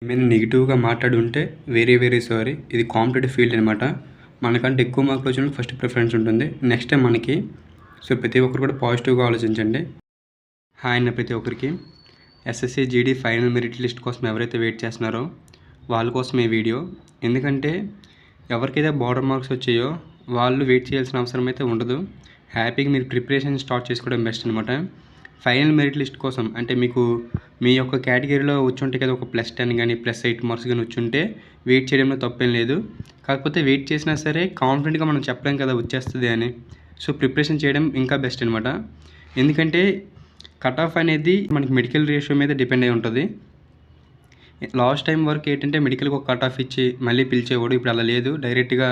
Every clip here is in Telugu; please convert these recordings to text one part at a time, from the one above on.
ఏమైనా నెగిటివ్‌గా మాట్లాడుంటే వెరీ సారీ. ఇది కాంపిటీటివ్ ఫీల్డ్ అనమాట. మనకంటే ఎక్కువ మార్కులు వచ్చినోళ్ళకి ఫస్ట్ ప్రిఫరెన్స్ ఉంటుంది. నెక్స్ట్ మనకి. సో, ప్రతి ఒక్కరు కూడా పాజిటివ్‌గా ఆలోచించండి. హాయ్ అన్న ప్రతి ఒక్కరికి. ఎస్ఎస్‌సి, జీడీ ఫైనల్ మెరిట్ లిస్ట్ కోసం ఎవరైతే వెయిట్ చేస్తున్నారో వాళ్ళ కోసం ఈ వీడియో. ఎందుకంటే ఎవరికైతే బోర్డర్ మార్క్స్ వచ్చాయో వాళ్ళు వెయిట్ చేయాల్సిన అవసరం అయితే ఉండదు. హ్యాపీగా మీరు ప్రిపరేషన్ స్టార్ట్ చేసుకోవడం బెస్ట్ అనమాట. ఫైనల్ మెరిట్ లిస్ట్ కోసం అంటే మీకు మీ యొక్క కేటగిరీలో వచ్చుంటే కదా ఒక +10 కానీ +8 మార్క్స్ కానీ వచ్చుంటే వెయిట్ చేయడంలో తప్పేం లేదు. కాకపోతే వెయిట్ చేసినా సరే కాన్ఫిడెంట్గా మనం చెప్పలేం కదా వచ్చేస్తుంది అని. సో, ప్రిపరేషన్ చేయడం ఇంకా బెస్ట్ అనమాట. ఎందుకంటే కట్ ఆఫ్ అనేది మనకి మెడికల్ రేషియో మీద డిపెండ్ అయి ఉంటుంది. లాస్ట్ టైం వరకు ఏంటంటే మెడికల్కి ఒక కట్ ఆఫ్ ఇచ్చి మళ్ళీ పిలిచేవాడు. ఇప్పుడు అలా లేదు. డైరెక్ట్గా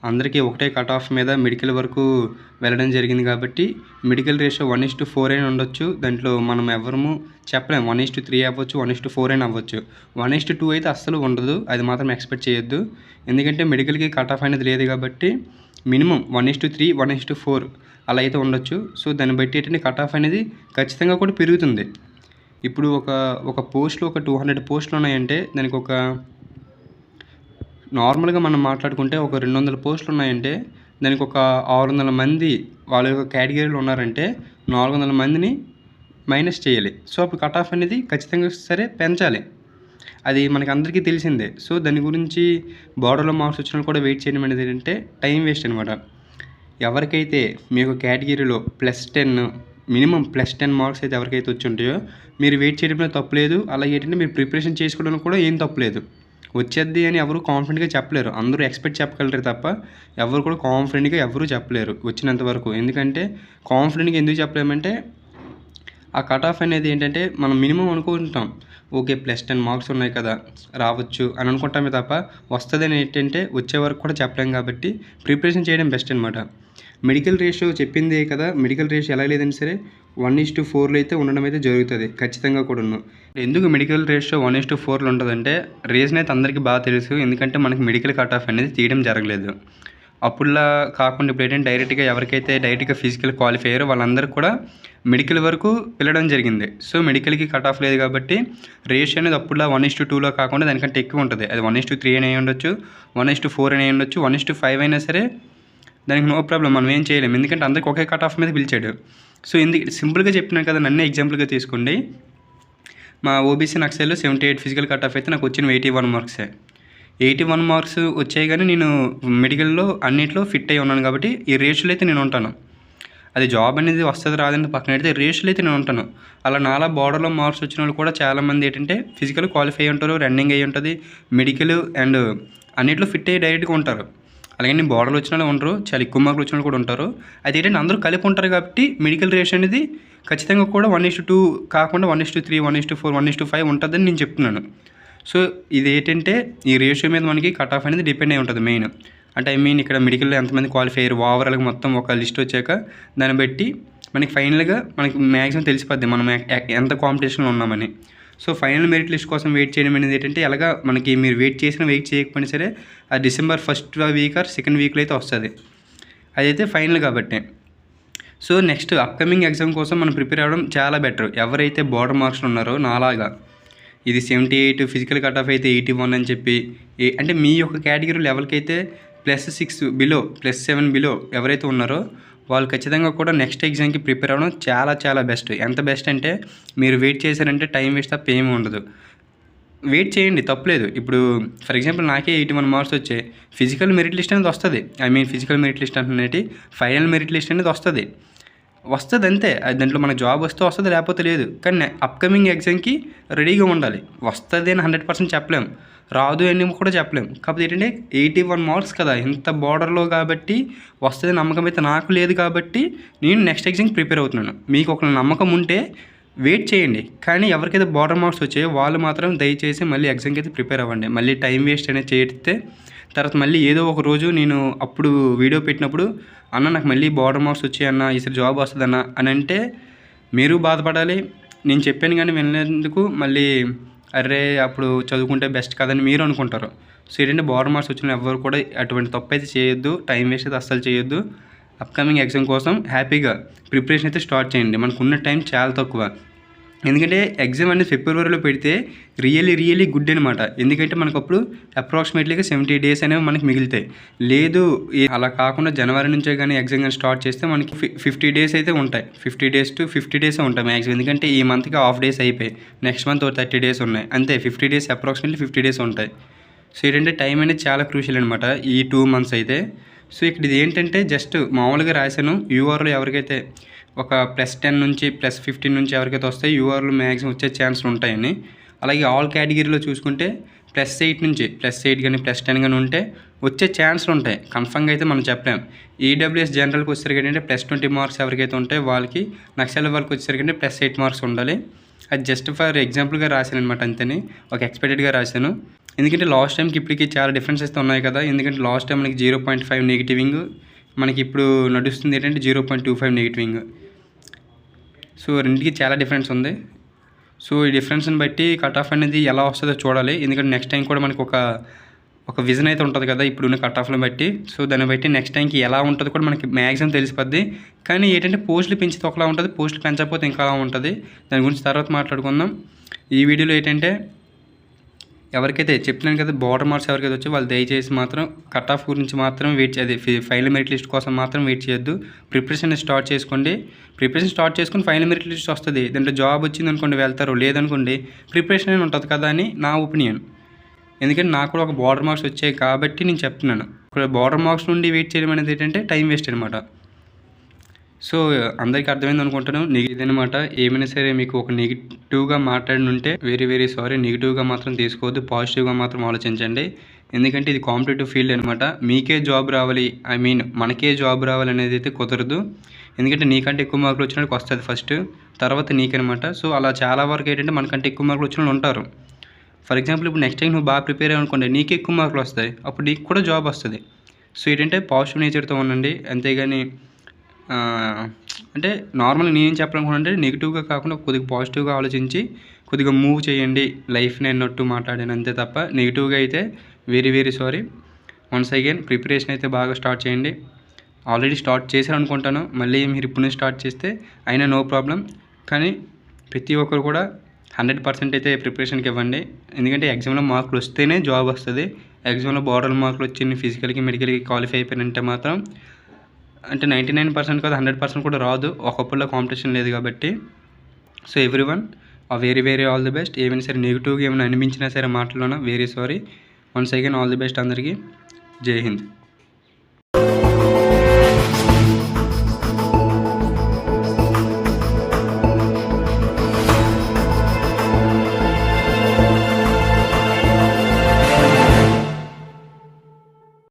అందరికీ ఒకటే కట్ ఆఫ్ మీద మెడికల్ వరకు వెళ్ళడం జరిగింది కాబట్టి మెడికల్ రేషియో 1:4 అయినా ఉండొచ్చు. దాంట్లో మనం ఎవరము చెప్పలేము. 1:3 అవ్వచ్చు, 1:4 అయినా అవ్వచ్చు. 1:2 అయితే అస్సలు ఉండదు. అది మాత్రం ఎక్స్పెక్ట్ చేయొద్దు. ఎందుకంటే మెడికల్కి కట్ ఆఫ్ అనేది లేదు కాబట్టి మినిమం 1:3, 1:4 అలా అయితే ఉండొచ్చు. సో, దాన్ని బట్టి ఏంటంటే కట్ ఆఫ్ అనేది ఖచ్చితంగా కూడా పెరుగుతుంది. ఇప్పుడు ఒక పోస్ట్‌లో ఒక 200 పోస్టులు ఉన్నాయంటే దానికి ఒక నార్మల్‌గా మనం మాట్లాడుకుంటే ఒక 200 పోస్టులు ఉన్నాయంటే దానికి ఒక 600 మంది వాళ్ళ యొక్క కేటగిరీలో ఉన్నారంటే 400 మందిని మైనస్ చేయాలి. సో, అప్పుడు కట్ ఆఫ్ అనేది ఖచ్చితంగా సరే పెంచాలి. అది మనకి అందరికీ తెలిసిందే. సో, దాని గురించి బోర్డర్‌లో మార్క్స్ వచ్చినా కూడా వెయిట్ చేయడం అనేది ఏంటంటే టైం వేస్ట్ అనమాట. ఎవరికైతే మీ యొక్క కేటగిరీలో +10 మినిమం +10 మార్క్స్ అయితే ఎవరికైతే వచ్చి ఉంటాయో మీరు వెయిట్ చేయడంలో తప్పులేదు. అలాగే ఏంటంటే మీరు ప్రిపరేషన్ చేసుకోవడానికి కూడా ఏం తప్పులేదు. వచ్చేద్ది అని ఎవరు కాన్ఫిడెంట్గా చెప్పలేరు. అందరూ ఎక్స్పెక్ట్ చెప్పగలరు తప్ప ఎవరు కూడా కాన్ఫిడెంట్గా ఎవరు చెప్పలేరు వచ్చినంత వరకు. ఎందుకంటే కాన్ఫిడెంట్గా ఎందుకు చెప్పలేమంటే ఆ కట్ ఆఫ్ అనేది ఏంటంటే మనం మినిమం అనుకుంటాం. ఓకే, +10 మార్క్స్ ఉన్నాయి కదా రావచ్చు అని అనుకుంటామే తప్ప వస్తుందని ఏంటంటే వచ్చే వరకు కూడా చెప్పలేం కాబట్టి ప్రిపరేషన్ చేయడం బెస్ట్ అనమాట. మెడికల్ రేషియో చెప్పిందే కదా, మెడికల్ రేషియో ఎలా లేదని సరే 1:4లో అయితే ఉండడం అయితే జరుగుతుంది ఖచ్చితంగా కూడాను. ఎందుకు మెడికల్ రేషియో 1:4లో ఉంటుందంటే రీజన్ అయితే అందరికీ బాగా తెలుసు. ఎందుకంటే మనకి మెడికల్ కట్ ఆఫ్ అనేది తీయడం జరగలేదు. అప్పుడులా కాకుండా ఇప్పుడు ఏంటంటే డైరెక్ట్గా ఎవరికైతే డైరెక్ట్గా ఫిజికల్ క్వాలిఫై అయ్యారో వాళ్ళందరూ కూడా మెడికల్ వరకు వెళ్ళడం జరిగింది. సో, మెడికల్కి కట్ ఆఫ్ లేదు కాబట్టి రేషియో అనేది అప్పుడులా 1:2లో కాకుండా దానికంటే ఎక్కువ ఉంటుంది. అది 1:3 అని అయి ఉండొచ్చు, 1:4 అని అయి ఉండొచ్చు, 1:5 అయినా సరే దానికి నో ప్రాబ్లం. మనం ఏం చేయలేము. ఎందుకంటే అందరికి ఒకే కట్ ఆఫ్ మీద పిలిచాడు. సో, సింపుల్గా చెప్పినాను కదా, నన్నే ఎగ్జాంపుల్గా తీసుకోండి. మా ఓబీసీ నక్సల్లో 78 ఫిజికల్ కట్ ఆఫ్ అయితే నాకు వచ్చిన 81 మార్క్సే. 81 మార్క్స్ వచ్చాయి కానీ నేను మెడికల్లో అన్నింటిలో ఫిట్ అయి ఉన్నాను కాబట్టి ఈ రేషియోలో అయితే నేను ఉంటాను. అది జాబ్ అనేది వస్తుంది రాదని పక్కన పెడితే రేషియోలో అయితే నేను ఉంటాను. అలా నాలా బోర్డర్లో మార్క్స్ వచ్చిన వాళ్ళు కూడా చాలామంది ఏంటంటే ఫిజికల్ క్వాలిఫై అయి ఉంటారు, రన్నింగ్ అయి ఉంటుంది, మెడికల్ అండ్ అన్నింటిలో ఫిట్ అయ్యి డైరెక్ట్గా ఉంటారు. అలాగే నేను బోర్డర్లో వచ్చిన వాళ్ళు ఉండరు, చాలా ఎక్కువ మార్కులు వచ్చిన వాళ్ళు కూడా ఉంటారు. అది ఏంటంటే అందరూ కలిపి ఉంటారు కాబట్టి మెడికల్ రేషియో అనేది ఖచ్చితంగా కూడా 1:2 కాకుండా 1:3, 1:4, 1:5 ఉంటుందని నేను చెప్తున్నాను. సో, ఇది ఏంటంటే ఈ రేషియో మీద మనకి కట్ ఆఫ్ అనేది డిపెండ్ అయి ఉంటుంది మెయిన్. అంటే ఇక్కడ మెడికల్లో ఎంతమంది క్వాలిఫై అయ్యారు ఓవరాల్గా మొత్తం ఒక లిస్ట్ వచ్చాక దాన్ని బట్టి మనకి ఫైనల్గా మనకి మ్యాక్సిమం తెలిసిపోద్ది మనం ఎంత కాంపిటీషన్లో ఉన్నామని. సో, ఫైనల్ మెరిట్ లిస్ట్ కోసం వెయిట్ చేయడం అనేది ఏంటంటే ఎలాగా మనకి మీరు వెయిట్ చేయకపోయినా సరే ఆ December 1st week or 2nd వీక్లో అయితే వస్తుంది. అదైతే ఫైనల్ కాబట్టి. సో, నెక్స్ట్ అప్కమింగ్ ఎగ్జామ్ కోసం మనం ప్రిపేర్ అవ్వడం చాలా బెటర్. ఎవరైతే బోర్డర్ మార్క్స్లో ఉన్నారో నాలాగా ఇది 78 ఫిజికల్ కట్ ఆఫ్ అయితే 81 అని చెప్పి అంటే మీ యొక్క కేటగిరీ లెవెల్కి అయితే +6 బిలో +7 బిలో ఎవరైతే ఉన్నారో వాళ్ళు ఖచ్చితంగా కూడా నెక్స్ట్ ఎగ్జామ్కి ప్రిపేర్ అవ్వడం చాలా బెస్ట్. ఎంత బెస్ట్ అంటే మీరు వెయిట్ చేశారంటే టైం వేస్ట్ తప్ప ఏమీ ఉండదు. వెయిట్ చేయండి తప్పులేదు. ఇప్పుడు ఫర్ ఎగ్జాంపుల్ నాకే 81 మార్క్స్ వచ్చాయి. ఫిజికల్ మెరిట్ లిస్ట్ అనేది వస్తుంది. ఫిజికల్ మెరిట్ లిస్ట్ అంటే ఫైనల్ మెరిట్ లిస్ట్ అనేది వస్తుంది అంతే. దాంట్లో మనకు జాబ్ వస్తే వస్తుంది, లేకపోతే లేదు. కానీ అప్కమింగ్ ఎగ్జామ్కి రెడీగా ఉండాలి. వస్తుంది అని 100% చెప్పలేం, రాదు అని కూడా చెప్పలేం. కాకపోతే ఏంటంటే 81 మార్క్స్ కదా, ఇంత బోర్డర్లో కాబట్టి వస్తుంది నమ్మకం అయితే నాకు లేదు కాబట్టి నేను నెక్స్ట్ ఎగ్జామ్కి ప్రిపేర్ అవుతున్నాను. మీకు ఒక నమ్మకం ఉంటే వెయిట్ చేయండి. కానీ ఎవరికైతే బోర్డర్ మార్క్స్ వచ్చాయో వాళ్ళు మాత్రం దయచేసి మళ్ళీ ఎగ్జామ్కి అయితే ప్రిపేర్ అవ్వండి. మళ్ళీ టైం వేస్ట్ అనేది చేస్తే తర్వాత మళ్ళీ ఏదో ఒక రోజు నేను అప్పుడు వీడియో పెట్టినప్పుడు అన్న నాకు మళ్ళీ బోర్డర్ మార్క్స్ వచ్చాయన్న ఈసారి జాబ్ వస్తుందన్న అని అంటే మీరు బాధపడాలి. నేను చెప్పాను కానీ వినలేందుకు మళ్ళీ అరే అప్పుడు చదువుకుంటే బెస్ట్ కదని మీరు అనుకుంటారు. సో, ఏంటంటే బోర్డర్ మార్క్స్ వచ్చిన ఎవరు కూడా అటువంటి తప్పు అయితే చేయొద్దు, టైం వేస్ట్ అయితే అస్సలు చేయొద్దు. అప్కమింగ్ ఎగ్జామ్ కోసం హ్యాపీగా ప్రిపరేషన్ అయితే స్టార్ట్ చేయండి. మనకున్న టైం చాలా తక్కువ. ఎందుకంటే ఎగ్జామ్ అనేది ఫిబ్రవరిలో పెడితే రియల్లీ గుడ్ అనమాట. ఎందుకంటే మనకప్పుడు అప్రాక్సిమేట్లీగా 70 డేస్ అనేవి మనకి మిగులుతాయి. లేదు అలా కాకుండా జనవరి నుంచే కానీ ఎగ్జామ్ కానీ స్టార్ట్ చేస్తే మనకి 50 డేస్ అయితే ఉంటాయి. 50 డేస్ టు 50 డేసే ఉంటాయి మ్యాక్సిమం. ఎందుకంటే ఈ మంత్కి హాఫ్ డేస్ అయిపోయాయి. నెక్స్ట్ మంత్ 30 డేస్ ఉన్నాయి. అంతే 50 డేస్ అప్రాక్సిమేట్లీ 50 డేస్ ఉంటాయి. సో ఏంటంటే టైం అనేది చాలా క్రూషియల్ అనమాట ఈ 2 months అయితే. సో ఇక్కడ ఇది ఏంటంటే జస్ట్ మామూలుగా రాశాను. యూఆర్లో ఎవరికైతే ఒక +10 నుంచి +15 నుంచి ఎవరికైతే వస్తాయి యూఆర్లు మ్యాక్సిమం వచ్చే ఛాన్సులు ఉంటాయని. అలాగే ఆల్ కేటగిరీలో చూసుకుంటే +8 నుంచి +8 కానీ +10 కానీ ఉంటే వచ్చే ఛాన్సులు ఉంటాయి. కన్ఫర్మ్గా అయితే మనం చెప్పలేం. ఈడబ్ల్యూఎస్ జనరల్కి వచ్చేసరికి ఏంటంటే +20 మార్క్స్ ఎవరికైతే ఉంటాయో వాళ్ళకి, నక్సల్ వాళ్ళకి వచ్చేసరికి అంటే +8 మార్క్స్ ఉండాలి. అది జస్ట్ ఫర్ ఎగ్జాంపుల్గా రాశాను అనమాట అంతేని. ఒక ఎక్స్పెక్టెడ్గా రాశాను. ఎందుకంటే లాస్ట్ టైంకి ఇప్పటికి చాలా డిఫరెన్స్ అయితే ఉన్నాయి కదా. ఎందుకంటే లాస్ట్ టైం మనకి 0.5 నెగిటివింగ్, మనకి ఇప్పుడు నడుస్తుంది ఏంటంటే 0.25 నెగిటివింగ్. సో రెండింటికి చాలా డిఫరెన్స్ ఉంది. సో ఈ డిఫరెన్స్ని బట్టి కట్ ఆఫ్ అనేది ఎలా వస్తుందో చూడాలి. ఎందుకంటే నెక్స్ట్ టైం కూడా మనకు ఒక విజన్ అయితే ఉంటుంది కదా ఇప్పుడున్న కట్ ఆఫ్ని బట్టి. సో దాన్ని బట్టి నెక్స్ట్ టైంకి ఎలా ఉంటుందో కూడా మనకి మ్యాక్సిమం తెలిసిపోద్ది. కానీ ఏంటంటే పోస్టులు పెంచితే ఒకలా ఉంటుంది, పోస్టులు పెంచకపోతే ఇంకా అలా ఉంటుంది. దాని గురించి తర్వాత మాట్లాడుకుందాం. ఈ వీడియోలో ఏంటంటే ఎవరికైతే చెప్తున్నాను కదా బార్డర్ మార్క్స్ ఎవరికైతే వచ్చో వాళ్ళు దయచేసి మాత్రం కట్ ఆఫ్ గురించి మాత్రం వెయిట్ చేయాలి. ఫైనల్ మెరిట్ లిస్ట్ కోసం మాత్రం వెయిట్ చేయొద్దు. ప్రిపరేషన్ స్టార్ట్ చేసుకోండి. ప్రిపరేషన్ స్టార్ట్ చేసుకుని ఫైనల్ మెరిట్ లిస్ట్ వస్తుంది. దాంట్లో జాబ్ వచ్చింది అనుకోండి వెళ్తారు, లేదనుకోండి ప్రిపరేషన్ అని ఉంటుంది కదా అని నా ఒపీనియన్. ఎందుకంటే నాకు కూడా ఒక బార్డర్ మార్క్స్ వచ్చాయి కాబట్టి నేను చెప్తున్నాను. ఇక్కడ బార్డర్ మార్క్స్ నుండి వెయిట్ చేయడం అనేది ఏంటంటే టైం వేస్ట్ అనమాట. సో అందరికీ అర్థమైంది అనుకుంటాను. ఇదనమాట. ఏమైనా సరే మీకు ఒక నెగిటివ్గా మాట్లాడినుంటే వెరీ సారీ. నెగిటివ్గా మాత్రం తీసుకోవద్దు, పాజిటివ్గా మాత్రం ఆలోచించండి. ఎందుకంటే ఇది కాంపిటేటివ్ ఫీల్డ్ అనమాట. మీకే జాబ్ రావాలి, మనకే జాబ్ రావాలి అనేది అయితే కుదరదు. ఎందుకంటే నీకంటే ఎక్కువ మార్కులు వచ్చినట్టు వస్తుంది ఫస్ట్, తర్వాత నీకనమాట. సో అలా చాలా వరకు ఏంటంటే మనకంటే ఎక్కువ మార్కులు వచ్చిన వాళ్ళు ఉంటారు. ఫర్ ఎగ్జాంపుల్ ఇప్పుడు నెక్స్ట్ టైం నువ్వు బాగా ప్రిపేర్ అయ్యావు నీకు ఎక్కువ మార్కులు వస్తాయి, అప్పుడు నీకు కూడా జాబ్ వస్తుంది. సో ఏంటంటే పాజిటివ్ నేచర్తో ఉండండి. అంతేగాని అంటే నార్మల్గా నేనేం చెప్పాలనుకున్నానంటే నెగిటివ్గా కాకుండా కొద్దిగా పాజిటివ్గా ఆలోచించి కొద్దిగా మూవ్ చేయండి లైఫ్ని అన్నట్టు మాట్లాడాను అంతే తప్ప నెగిటివ్గా అయితే very sorry. Once again preparation అయితే బాగా స్టార్ట్ చేయండి. ఆల్రెడీ స్టార్ట్ చేశారు అనుకుంటాను. మళ్ళీ మీరు ఇప్పుడు స్టార్ట్ చేస్తే అయినా నో ప్రాబ్లం. కానీ ప్రతి ఒక్కరు కూడా 100% అయితే ప్రిపరేషన్కి ఇవ్వండి. ఎందుకంటే ఎగ్జామ్లో మార్కులు వస్తేనే జాబ్ వస్తుంది. ఎగ్జామ్లో బార్డర్ మార్కులు వచ్చి ఫిజికల్కి మెడికల్కి క్వాలిఫై అయిపోయినంటే మాత్రం అంటే 99% కాదు 100% కూడా రాదు. ఒకప్పుడులో కాంపిటీషన్ లేదు కాబట్టి. So everyone very all the best. ఏమైనా సరే నెగిటివ్గా ఏమైనా అనిపించినా సరే మాటల్లోనా very sorry. Once again all the best అందరికీ. జై హింద్.